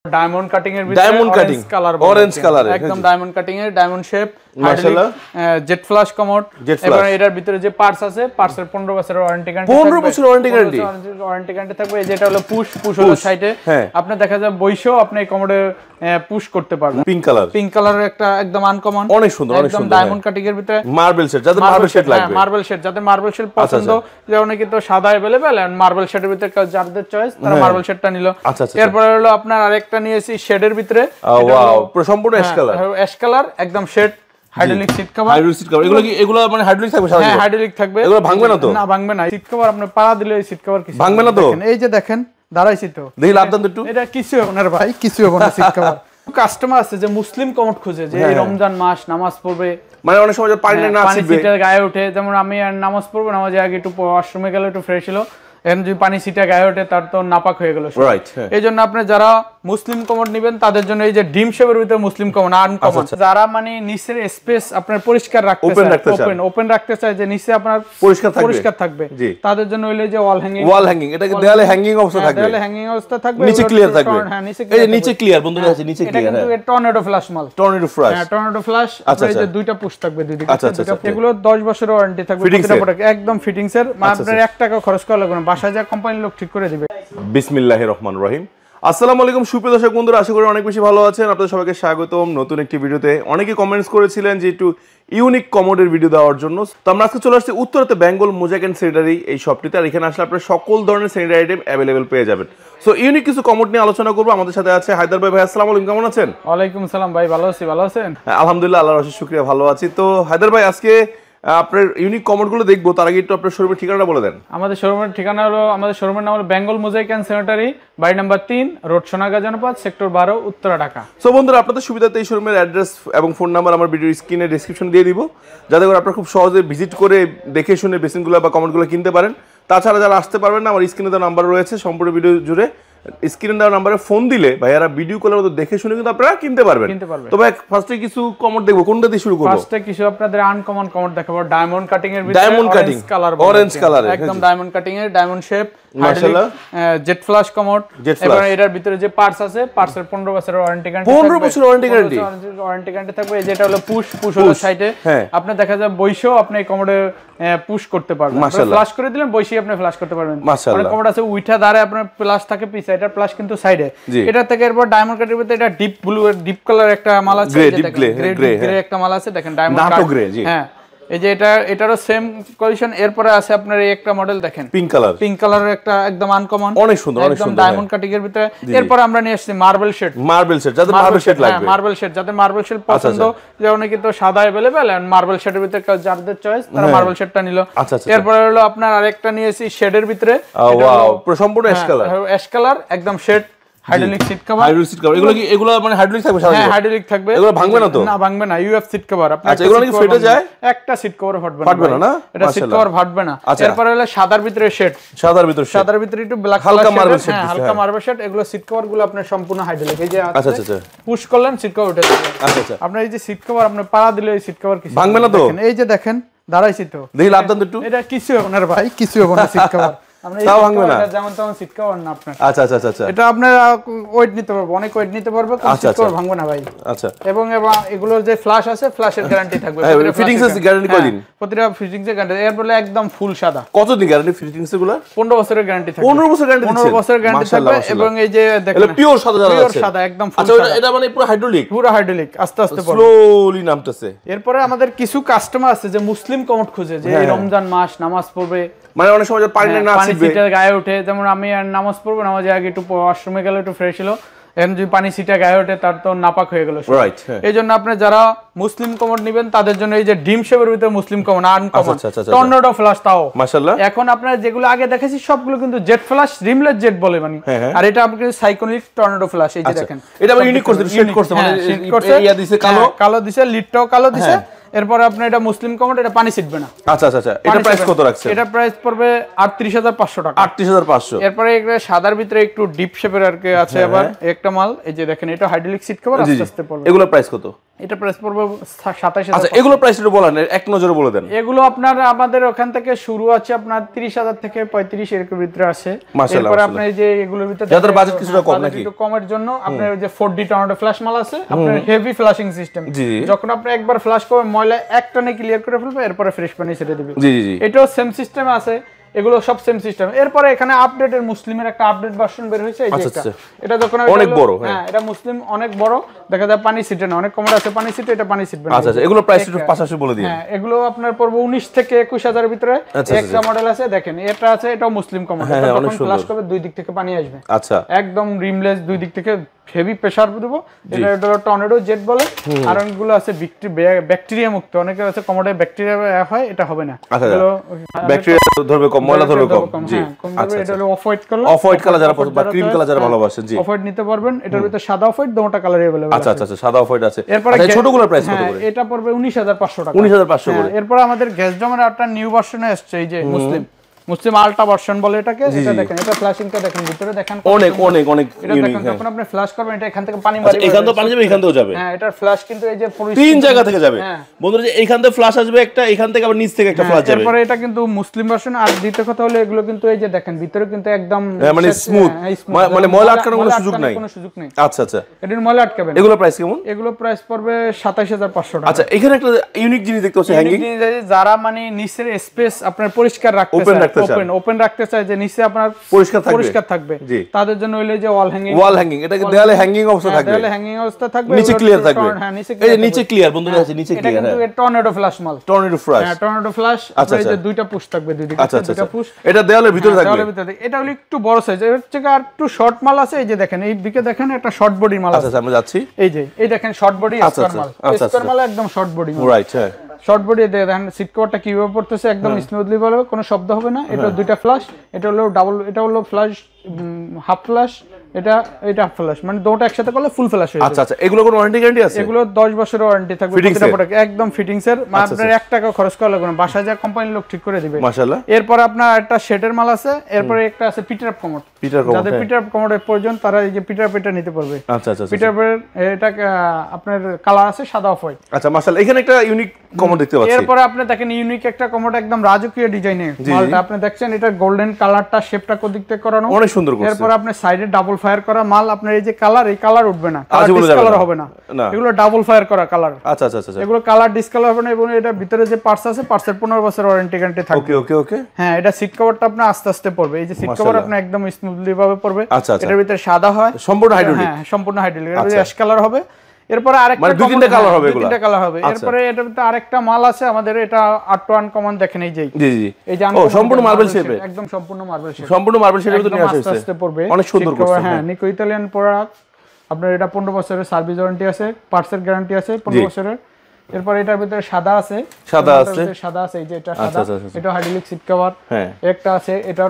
Diamond cutting এর ভিতরে diamond cutting orange colour একদম ডায়মন্ড কাটিং এর ডায়মন্ড শেপ মাশাআল্লাহ জেট ফ্ল্যাশ কমোড এবং এটার ভিতরে যে পার্টস আছে পার্টসের 15 বছরের ওয়ারেন্টি গ্যারান্টি 15 বছরের ওয়ারেন্টি গ্যারান্টি থাকবে। এই যেটা হলো পুশ হলো সাইডে আপনি দেখা যায় বইসেও আপনি এই কমোডে পুশ করতে পারবেন। পিঙ্ক কালারের একটা একদম আনকমন অনেক সুন্দর একদম ডায়মন্ড কাটিং এর ভিতরে মার্বেল শেড যাদের মার্বেল শেড লাগবে যাদের মার্বেল শেড পছন্দ যেমন কিন্তু সাদা अवेलेबल এন্ড মার্বেল শেডের ভিতরে যাদের চয়েস তারা মার্বেল শেডটা নিল। এরপর হলো আপনার আরেকটা নিয়েছি শেডের ভিতরে ওয়াও সম্পূর্ণ অ্যাশ কালার একদম শেড হাইড্রোলিক সিট কভার এগুলো মানে হাইড্রোলিক থাকবে সারা হ্যাঁ হাইড্রোলিক থাকবে এগুলো ভাঙবে না তো? না ভাঙবে না। সিট কভার আপনি পাড়া দিলে এই সিট কভার কিছু ভাঙবে না তো? এই যে দেখেন দাঁড়াইছি তো দেখি লাভদান একটু এটা কিছু হবে না ভাই কিছু হবে না সিট কভার। কাস্টমার আছে যে মুসলিম কমোড খুঁজে যে এই রমজান মাস নামাজ পড়বে মানে অনেক সময় পানি না আসবে সিটের গায়ে ওঠে যেমন আমি আর নামাজ পড়বো নামাজে আগে একটু ওয়াশরুমে গেলে একটু ফ্রেশ হলো এখন যদি পানি সিটা গায়ে ওঠে তার তো নাপাক হয়ে গেল। এই জন্য আপনি যারা মুসলিম কমোড নেবেন তাদের জন্য এই যে ডিম শেপের ভিতরে মুসলিম কমোড আনকমন যারা মানে নিচের স্পেস আপনার পরিষ্কার রাখতে চায় ওপেন রাখতে চায় যে নিচে আপনার পরিষ্কার থাকবে তাদের জন্য হইলে যে ওয়াল হ্যাঙ্গিং এটাকে দেয়ালে হ্যাঙ্গিং অবস্থা থাকবে দেয়ালে হ্যাঙ্গিং অবস্থা থাকবে নিচে ক্লিয়ার থাকবে হ্যাঁ এই নিচে ক্লিয়ার বন্ধুরা আছে নিচে ক্লিয়ার এটা কিন্তু টর্নেডো ফ্ল্যাশ মাল হ্যাঁ টর্নেডো ফ্ল্যাশ এই যে দুইটা পুশ থাকবে দুই দিকে এগুলো 10 বছরের ওয়ারেন্টি থাকবে প্রতিটা প্রোডাক্ট একদম ফিটিংস এর আপনার 1 টাকা খরচ করা লাগবে না বাসায় যা কোম্পানি ঠিক করে দিবে। বিসমিল্লাহির রহমানির রহিম। আসসালামু আলাইকুম সুপ্রিয় দর্শক বন্ধুরা, আশা করি অনেক বেশি ভালো আছেন। আপনাদের সবাইকে স্বাগতম নতুন একটি ভিডিওতে। অনেকেই কমেন্টস করেছিলেন যে একটু ইউনিক কমোডের ভিডিও দেওয়ার জন্য, তো আমরা আজকে চলে আসছি উত্তরাতে বেঙ্গল মোজাইক এন্ড স্যানিটারি এই শপটিতে। আর এখানে আসলে আপনারা সকল ধরনের স্যানিটারি আইটেম অ্যাভেলেবেল পেয়ে যাবেন। সো ইউনিক কিছু কমোড নিয়ে আলোচনা করবো। আমাদের সাথে আছে হায়দার ভাই। আসসালামু আলাইকুম, কেমন আছেন? ওয়ালাইকুম আসসালাম ভাই, ভালো আছি। ভালো আছেন? আলহামদুলিল্লাহ, আল্লাহর অশেষ শুকরিয়া, ভালো আছি। তো হায়দার ভাই, আজকে আপনার ইউনিক কমোডগুলো দেখবো, তার আগে একটু আপনার শোরুমের ঠিকানাটা বলে দেন। আমাদের শোরুমের ঠিকানা হলো, আমাদের শোরুমের নাম হলো বেঙ্গল মোজাইক এন্ড স্যানিটারি, বাড়ি নাম্বার 3, রোড সোনাগাঁ জনপদ, সেক্টর 12, উত্তরা, ঢাকা। সো বন্ধুরা, আপনাদের সুবিধাতে এই শোরুমের অ্যাড্রেস এবং ফোন নাম্বার আমার ভিডিও স্ক্রিনে ডেসক্রিপশনে দিয়ে দিব, যাতে করে আপনারা খুব সহজে ভিজিট করে দেখে শুনে বেসিনগুলো বা কমেন্টগুলো কিনতে পারেন। তাছাড়া যারা আসতে পারবেন না, আমার স্ক্রিনে দেওয়া নাম্বার রয়েছে, সম্পূর্ণ ভিডিও জুড়ে স্ক্রিনে দেওয়া নাম্বারে ফোন দিলে ভাইয়ারা ভিডিও কলের মতো দেখে শুনে কিন্তু আপনারা কিনতে পারবেন। তো ভাই ফার্স্টে কিছু কমোড দেখবো, কোনটা দিয়ে শুরু করব? ফার্স্টে কিছু আপনাদের আনকমন কমোড দেখাবো। ডায়মন্ড কাটিং এর ভিতরে অরেঞ্জ কালার একদম ডায়মন্ড কাটিং এর ডায়মন্ড শেপ মাশাআল্লাহ জেট ফ্ল্যাশ কমোড এবং এটার ভিতরে যে পার্টস আছে পার্টসের 15 বছরের ওয়ারেন্টি গ্যারান্টি 15 বছরের ওয়ারেন্টি গ্যারান্টি থাকবে। এই যেটা হলো পুশ হলো সাইডে আপনি দেখা যায় বইসেও আপনি এই কমোডে পুশ করতে পারবেন। ফ্ল্যাশ করে দিলেন বইসি আপনি ফ্ল্যাশ করতে পারবেন। অনেক কমোড আছে উইঠা দাঁড়ে আপনার প্লাস থাকে পিছে, এটা প্লাস কিন্তু সাইডে। এটা থেকে এরপর ডায়মন্ড কাটের ভিতরে এটা ডিপ ব্লু এর ডিপ কালার একটা মাল আছে, গ্রে একটা মাল আছে দেখেন, ডায়মন্ড গ্রে। হ্যাঁ এই যে এটারও সেম কন্ডিশন। এরপরে আছে আপনার এই একটা মডেল দেখেন পিঙ্ক কালারের একটা একদম আনকমন অনেক সুন্দর একদম ডায়মন্ড কাটিং এর ভিতরে। এরপর আমরা নিয়ে আসছি মার্বেল শেড যাদের মার্বেল শেড পছন্দ যেমন কিন্তু সাদা अवेलेबल এন্ড মার্বেল শেডের ভিতরে যাদের চয়েস তারা মার্বেল শেডটা নিল। এরপর হলো আপনার আরেকটা নিয়েছি শেডের ভিতরে, ওয়াও সম্পূর্ণ অ্যাশ কালার একদম শেড হাইড্রোলিক সিট কভার এগুলো মানে হাইড্রোলিক থাকবে সারা? হ্যাঁ হাইড্রোলিক থাকবে। এগুলো ভাঙবে না তো? না ভাঙবে না, ইউএফ সিট কভার। আচ্ছা, এগুলো কি ফেটে যায়? একটা সিট কভার ফাটবে না এটা সিট কভার ফাটবে না। এরপর হলো সাদার ভিতরে শেড, সাদার ভিতরে একটু ব্ল্যাক হালকা মার্বেল শেড, হালকা মার্বেল শেড। এগুলো সিট কভার গুলো আপনার সম্পূর্ণ হাইড্রোলিক। এই যে আচ্ছা পুশ করলেন সিট কভার উঠে যাবে। আচ্ছা আপনার এই যে সিট কভার আপনি পাড়া দিলে এই সিট কভার কিছু ভাঙবে না তো? এই যে দেখেন দাঁড়াইছি তো, দেখি লাভদান একটু। এটা কিছু হবে না ভাই, কিছু হবে না সিট কভার। যেমন তেমন সিট কভার না আপনার। আচ্ছা এটা আপনার ওয়েট নিতে পারবে, অনেক ওয়েট নিতে পারবে, সিট কভার ভাঙবে না ভাই। আচ্ছা এবং এগুলোর যে ফ্ল্যাশ আছে ফ্ল্যাশের গ্যারান্টি থাকবে। ফিটিংস এর গ্যারান্টি কতদিন? প্রতিটা ফিটিংস এর গ্যারান্টি এর বলে একদম ফুল সাদা। কতদিন গ্যারান্টি ফিটিংস এগুলো? 15 বছরের গ্যারান্টি থাকবে। 15 বছর গ্যারান্টি 15 বছরের গ্যারান্টি থাকবে। এবং এই যে দেখেন এটা পিওর সাদা আছে, পিওর সাদা একদম ফুল সাদা। আচ্ছা এটা মানে পুরো হাইড্রোলিক আস্তে আস্তে স্লোলি নামতেছে। এরপরে আমাদের কিছু কাস্টমার আছে যে মুসলিম কমোড খুঁজে যে এই রমজান মাস নামাজ পড়বে, মানে অনেক সময় পানি না আসবে সিটের গায়ে ওঠে যেমন আমি আর নামাজ পড়বো নামাজে আগে একটু ওয়াশরুমে গেলে একটু ফ্রেশ হলো এখন যদি পানি সিটা গায়ে ওঠে তার তো নাপাক হয়ে গেল। এই জন্য আপনি যারা মুসলিম কমোড নেবেন তাদের জন্য এই যে ডিম শেপের ভিতরে মুসলিম কমোড আনকমন টর্নেডো ফ্ল্যাশ তাও মাশাআল্লাহ। এখন আপনারা যেগুলো আগে দেখেছি সবগুলো কিন্তু জেট ফ্ল্যাশ, রিমলেস জেট বলে মানে, আর এটা আপনি সাইকোনিক টর্নেডো ফ্ল্যাশ। এই যে দেখেন এটা আবার ইউনিক করতে শেড করতে মানে ইয়া দিছে কালো দিছে, লিডটাও কালো দিছে। এরপর আপনি এটা মুসলিম কমোড, এটা পানি ছিটবে না। আচ্ছা এটা প্রাইস কত রাখছেন? এটা প্রাইস পড়বে 38500 টাকা। 38500। এরপর এটা সাদার ভিতরে একটু ডিপ শেপের আর কি আছে আবার একটা মাল। এই যে দেখেন এটা হাইড্রোলিক সিট কভার আস্তে আস্তে পড়বে। এগুলোর প্রাইস কত? এটা প্রাইস পড়বে 27000। আচ্ছা এগুলো প্রাইস একটু বলেন, এক নজরে বলে দেন। এগুলো আপনার আমাদের ওখান থেকে শুরু আছে আপনার 30000 থেকে 35 এর ভিতরে আছে। মাশাআল্লাহ। এরপর আপনি যে এগুলোর ভিতরে যাদের বাজেট কিছুটা কম নাকি, একটু কমের জন্য আপনার যে 4D টর্নেডো ফ্ল্যাশ মাল আছে, আপনার হেভি ফ্ল্যাশিং সিস্টেম। যখন আপনি একবার ফ্ল্যাশ করবেন ময়লা এক টানে ক্লিয়ার করে ফেলবে, এরপর ফ্রেশ পানি ছেড়ে দিবে। জি জি জি, এটাও সেম সিস্টেম আছে, এগুলো সব সেম সিস্টেম। এরপরে এখানে আপডেটের মুসলিমের একটা আপডেট ভার্সন বের হয়েছে, এই যে এটা যখন অনেক বড়, হ্যাঁ এটা মুসলিম অনেক বড়, দেখা যায় পানি সিটে না, অনেক কমে আছে পানি সিটে, এটা পানি সিটবে না। আচ্ছা আচ্ছা, এগুলো প্রাইস একটু পাশাপাশি বলে দিন। হ্যাঁ এগুলো আপনার পড়বে 19 থেকে 21000 এর ভিতরে। একটা মডেল আছে দেখেন, এটা আছে, এটাও মুসলিম কমন, এটা যখন ফ্লাশ করবে দুই দিক থেকে পানি আসবে। আচ্ছা একদম রিমলেস, দুই দিক থেকে হেভি প্রেসার দেবো। এটা টর্নেডো জেট বলে। আর অনেকগুলো আছে ব্যাকটেরিয়া মুক্ত, অনেকের আছে কমোডে ব্যাকটেরিয়া হয়, এটা হবে না। এগুলো ব্যাকটেরিয়া ধরবে কম, ময়লা ধরবে কম। জি আচ্ছা, এটা হলো off white colour. Off white colour যারা পছন্দ বা ক্রিম কালার যারা ভালোবাসেন, জি অফ হোয়াইট নিতে পারবেন। এটার ভিতরে সাদা অফ হোয়াইট দুটোটা কালার अवेलेबल আছে। আচ্ছা আচ্ছা, সাদা অফ হোয়াইট আছে। এরপর ছোটগুলোর প্রাইস কত করে? এটা পড়বে 19500 টাকা। 19500 করে। এরপর আমাদের গ্যাস ডোমের একটা নিউ ভার্সনে আসছে, এই যে মুসলিম আলট্রা ভার্সন বলে এটাকে। এটা দেখেন, এটা ফ্ল্যাশিংটা দেখেন, ভিতরে দেখেন অনেক অনেক অনেক এটা দেখেন, যখন আপনি ফ্ল্যাশ করবেন এটা এখান থেকে পানি মারবে, এখান থেকে পানি যাবে, এখান থেকেও যাবে। হ্যাঁ এটার ফ্ল্যাশ কিন্তু এই যে তিন জায়গা থেকে যাবে বন্ধুরা, যে এখান থেকে ফ্ল্যাশ আসবে একটা, এখান থেকে আবার নিচ থেকে একটা ফ্ল্যাশ যাবে। এরপর এটা কিন্তু মুসলিম ভার্সন। আর দ্বিতীয় কথা হলো এগুলো কিন্তু এই যে দেখেন ভিতরে কিন্তু একদম মানে স্মুথ, মানে ময়লা আটকানোর কোনো সুযোগ নাই। আচ্ছা আচ্ছা, এটার ময়লা আটকাবে না। এগুলো প্রাইস কেমন? এগুলো প্রাইস পড়বে 27500 টাকা। আচ্ছা, এখানে একটা ইউনিক জিনিস দেখতে পাচ্ছি, হ্যাঙ্গিং। যারা মানে নিচের স্পেস আপনার পরিষ্কার রাখতে চায়, ওপেন রাখতে চায়, যে নিচে আপনার পরিষ্কার থাকবে, তাদের জন্য হইলে যে ওয়াল হ্যাঙ্গিং, এটা দেয়ালে হ্যাঙ্গিং অবস্থা থাকবে, দেয়ালে হ্যাঙ্গিং অবস্থা থাকবে, নিচে ক্লিয়ার থাকবে। হ্যাঁ এই যে নিচে ক্লিয়ার বন্ধুরা আছে, নিচে ক্লিয়ার। এটা কিন্তু টর্নেডো ফ্ল্যাশ মাল, টর্নেডো ফ্ল্যাশ। হ্যাঁ টর্নেডো ফ্ল্যাশ। আচ্ছা, এই যে দুইটা পুশ থাকবে, দুই দিকে দুইটা পুশ। এটা দেয়ালের ভিতরে থাকবে, দেয়ালের ভিতরে। এটা হলো একটু বড় সাইজ, এর থেকে আর একটু শর্ট মাল আছে। এই যে দেখেন, এই দিকে দেখেন একটা শর্ট বডি মাল আছে। আচ্ছা আমরা যাচ্ছি, এই যে এই দেখেন শর্ট বডি স্কয়ার মাল, স্কয়ার মাল একদম শর্ট বডি মাল, রাইট। হ্যাঁ শর্ট বডি দেখেন সিট কভারটা কিভাবে পড়তেছে, একদম স্মুথলি ভাবে, কোনো শব্দ হবে না। এটা দুইটা ফ্ল্যাশ, এটা হলো ডাবল, এটা হলো ফ্ল্যাশ হাফ ফ্ল্যাশ, এটা হাফ ফ্ল্যাশ, মানে দুটো একসাথে করলে ফুল ফ্ল্যাশ হয়ে যাবে। আচ্ছা আচ্ছা, এগুলো কোনো ওয়ারেন্টি গ্যারান্টি আছে? এগুলো 10 বছরের ওয়ারেন্টি থাকবে প্রতিটা প্রোডাক্ট, একদম ফিটিংস এর। আপনার 1 টাকা খরচ করা লাগবে না, বাসায় যা কোম্পানির লোক ঠিক করে দিবে। মাশাআল্লাহ। এরপর আপনার একটা শেডের মাল আছে, এরপর একটা আছে পিটার আপ কমোড। যাদের পিটার আপ কমোডের প্রয়োজন তারা এই যে পিটার পেটা নিতে পারবে। আচ্ছা আচ্ছা, পিটার পের এটা আপনার কালার আছে সাদা অফ হোয়াইট। আচ্ছা মাশাআল্লাহ, এখানে একটা ইউনিক কমোড দেখতে পাচ্ছি। এরপর আপনি দেখেন ইউনিক একটা কমোড, একদম রাজকীয় ডিজাইনের মালটা আপনি দেখছেন। এটা গোল্ডেন কালারটা, শেপটা কোন দিক থেকে করানো, অনেক সুন্দর করছে। এরপর আপনি সাইডে ডাবল ফায়ার করা মাল। আপনার এই যে কালার, এই কালার উঠবে না, কালার হবে না, এগুলো ডাবল ফায়ার করা কালার। আচ্ছা আচ্ছা আচ্ছা, এগুলো কালার ডিসকালার হবে না। এবং এটা ভিতরে যে পার্টস আছে, পার্টসের 15 বছর ওয়ারেন্টি গ্যারান্টি থাকবে। ওকে ওকে ওকে। হ্যাঁ, এটা সিট কভারটা আপনি আস্তে আস্তে পড়বে। এই যে সিট কভার আপনি একদম স্মুথলি ভাবে পড়বে। আচ্ছা আচ্ছা, এটার ভিতরে সাদা হয়, সম্পূর্ণ হাইড্রোলিক। হ্যাঁ সম্পূর্ণ হাইড্রোলিক। এটা অ্যাশ কালার হবে। এরপরে আরেকটা মানে দুই তিনটা কালার হবে, এগুলো তিনটা কালার হবে। এরপরে এটার ভিতরে আরেকটা মাল আছে আমাদের, এটা আরটোয়ান কমন দেখেন, এই যে জি জি, এই যে ও সম্পূর্ণ মার্বেল শেপে, একদম সম্পূর্ণ মার্বেল শেপ, সম্পূর্ণ মার্বেল শেপের ভিতরে নিয়ে আসছে, অনেক সুন্দর করছে। হ্যাঁ, নিকো ইতালিয়ান প্রোডাক্ট। আপনার এটা 15 বছরের সার্ভিস ওয়ারেন্টি আছে, পার্টসের গ্যারান্টি আছে 15 বছরের। এরপর এটার ভিতরে সাদা আছে, এই যে এটা সাদা, এটা হাইড্রোলিক সিট কভার। একটা আছে এটা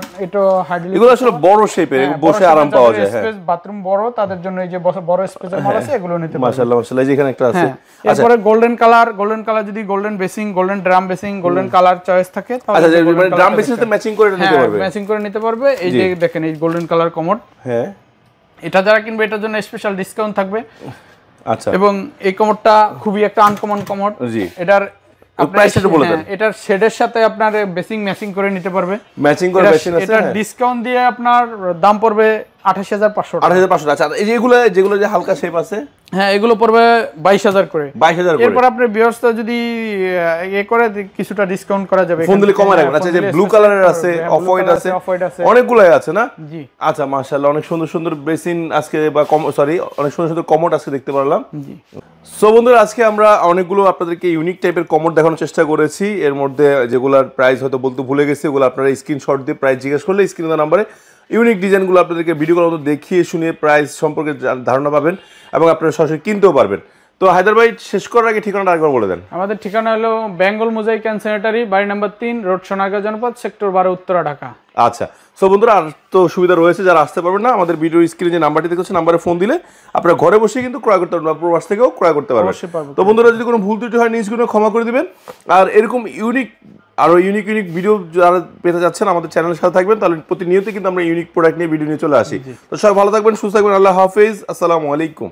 হাইড্রোলিক। এগুলো আসলে বড় শেপের, বসে আরাম পাওয়া যায়। হ্যাঁ, স্পেস বাথরুম বড়, তাদের জন্য এই যে বড় স্পেসের মাল আছে, এগুলো নিতে পারবেন। মাশাআল্লাহ মাশাআল্লাহ, এই যে এখানে একটা আছে। এরপরে গোল্ডেন কালার যদি golden basin, golden drum basin, golden colour choice থাকে, তাহলে মানে ড্রাম বেসিং সাথে ম্যাচিং করে নিতে পারবে, ম্যাচিং করে নিতে পারবে। এই যে দেখেন, এই গোল্ডেন কালার কমোড। হ্যাঁ, এটা যারা কিনবে এটার জন্য স্পেশাল ডিসকাউন্ট থাকবে। আচ্ছা, এবং এই কমোডটা খুবই একটা আনকমন কমোড। জি, এটার প্রাইসটা বলে দেন। এটার শেডের সাথে আপনার বেসিং ম্যাচিং করে নিতে পারবে, ম্যাচিং করে মেশিন আছে। এটা ডিসকাউন্ট দিয়ে আপনার দাম পড়বে 28500 টাকা। 28500। আচ্ছা, এই যে যেগুলো যে হালকা শেপ আছে, হ্যাঁ এগুলো পড়বে 22000 করে। 22000 করে। এরপর আপনি ভিউয়ার্সটা যদি করে কিছুটা ডিসকাউন্ট করা যাবে, ফোন দিলে কমে রাখবেন। আচ্ছা, যে ব্লু কালারের আছে, অফ হোয়াইট আছে, অনেকগুলাই আছে না? জি। আচ্ছা মাশাআল্লাহ, অনেক সুন্দর সুন্দর বেসিন আজকে, বা অনেক সুন্দর সুন্দর কমোড আজকে দেখতে পারলাম। জি। সো বন্ধুরা, আজকে আমরা অনেকগুলো আপনাদেরকে ইউনিক টাইপের কমোড দেখানোর চেষ্টা করেছি। এর মধ্যে যেগুলোর প্রাইস হয়তো বলতে ভুলে গেছি, ওগুলো আপনারা স্ক্রিনশট দিয়ে প্রাইস জিজ্ঞেস করলে স্ক্রিনে দেওয়া নাম্বারে ইউনিক ডিজাইনগুলো আপনাদেরকে ভিডিও কলের মধ্যে দেখিয়ে শুনিয়ে প্রাইস সম্পর্কে ধারণা পাবেন এবং আপনারা সরাসরি কিনতেও পারবেন। তো হায়দার ভাই, শেষ করার আগে ঠিকানাটা আরেকবার বলে দেন। আমাদের ঠিকানা হলো বেঙ্গল মোজাইক অ্যান্ড স্যানিটারি, বাড়ি নাম্বার 3, রোড সোনারগাঁ জনপদ, সেক্টর 12, উত্তরা, ঢাকা। আচ্ছা, সো বন্ধুরা, আর তো সুবিধা রয়েছে, যারা আসতে পারবেন না, আমাদের ভিডিও স্ক্রিনে যে নাম্বারটি দেখছেন, নাম্বারে ফোন দিলে আপনারা ঘরে বসে কিন্তু ক্রয় করতে পারবেন, প্রবাস থেকেও ক্রয় করতে পারবেন। তো বন্ধুরা, যদি কোনো ভুল ত্রুটি হয় নিজগুলো ক্ষমা করে দিবেন। আর এরকম ইউনিক ভিডিও যারা পেতে যাচ্ছেন, আমাদের চ্যানেলের সাথে থাকবেন, তাহলে প্রতিনিয়ত কিন্তু আমরা ইউনিক প্রোডাক্ট নিয়ে ভিডিও নিয়ে চলে আসি। তো সবাই ভালো থাকবেন, সুস্থ থাকবেন। আল্লাহ হাফেজ, আসসালামু আলাইকুম।